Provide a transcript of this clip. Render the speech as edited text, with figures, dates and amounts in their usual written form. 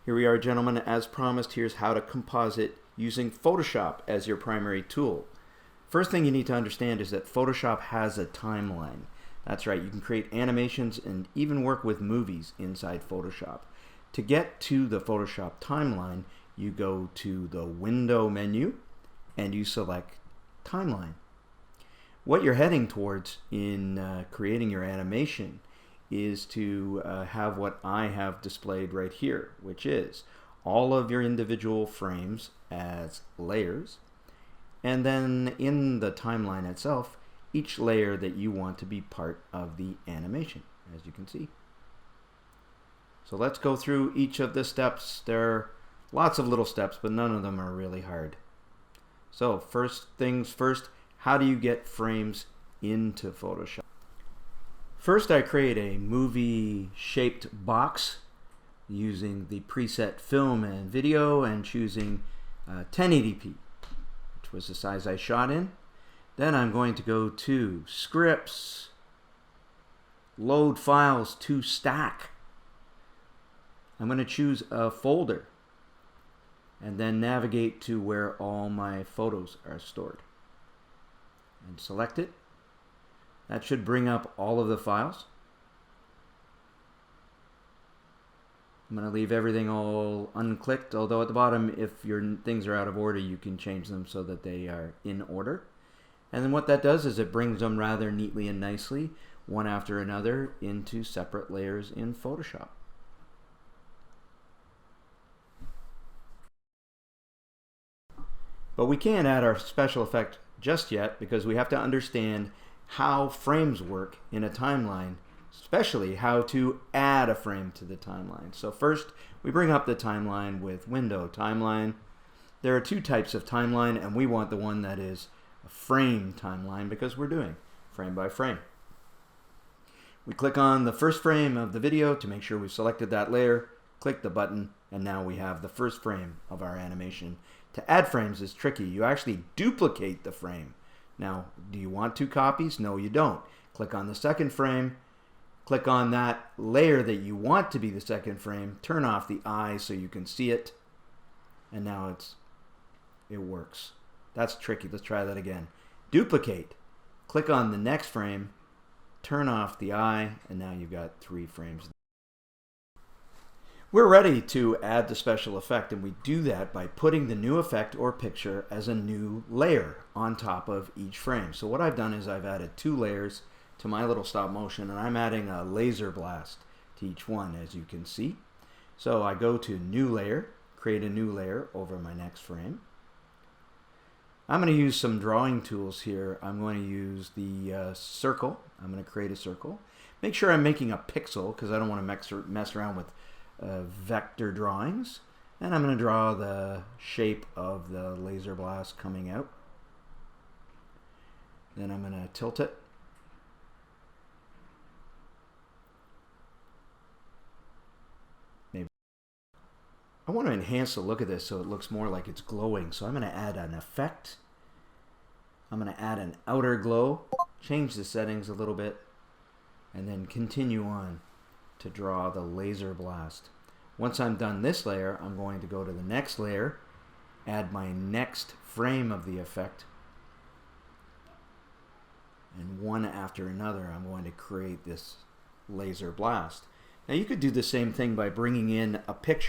Here we are, gentlemen. As promised, here's how to composite using Photoshop as your primary tool. First thing you need to understand is that Photoshop has a timeline. That's right, you can create animations and even work with movies inside Photoshop. To get to the Photoshop timeline, you go to the Window menu and you select Timeline. What you're heading towards in creating your animation is to have what I have displayed right here, which is all of your individual frames as layers, and then in the timeline itself, each layer that you want to be part of the animation, as you can see. So let's go through each of the steps. There are lots of little steps, but none of them are really hard. So first things first, how do you get frames into Photoshop? First, I create a movie-shaped box using the preset film and video and choosing 1080p, which was the size I shot in. Then I'm going to go to Scripts, Load Files to Stack. I'm going to choose a folder and then navigate to where all my photos are stored and select it. That should bring up all of the files. I'm going to leave everything all unclicked, although at the bottom, if your things are out of order, you can change them so that they are in order. And then what that does is it brings them rather neatly and nicely, one after another, into separate layers in Photoshop. But we can't add our special effect just yet because we have to understand how frames work in a timeline, especially how to add a frame to the timeline. So first, we bring up the timeline with Window Timeline. There are two types of timeline, and we want the one that is a frame timeline because we're doing frame by frame. We click on the first frame of the video to make sure we've selected that layer, click the button, and now we have the first frame of our animation. To add frames is tricky. You actually duplicate the frame. Now, do you want two copies? No, you don't. Click on the second frame, click on that layer that you want to be the second frame, turn off the eye so you can see it, and now it works. That's tricky. Let's try that again. Duplicate. Click on the next frame, turn off the eye, and now you've got 3 frames. We're ready to add the special effect, and we do that by putting the new effect or picture as a new layer on top of each frame. So what I've done is I've added 2 layers to my little stop motion, and I'm adding a laser blast to each one, as you can see. So I go to New Layer, create a new layer over my next frame. I'm going to use some drawing tools here. I'm going to use the circle. I'm going to create a circle. Make sure I'm making a pixel because I don't want to mess around with vector drawings, and I'm going to draw the shape of the laser blast coming out. Then I'm going to tilt it. Maybe I want to enhance the look of this so it looks more like it's glowing, so I'm going to add an effect. I'm going to add an outer glow, change the settings a little bit, and then continue on to draw the laser blast. Once I'm done this layer, I'm going to go to the next layer, add my next frame of the effect, and one after another I'm going to create this laser blast. Now you could do the same thing by bringing in a picture.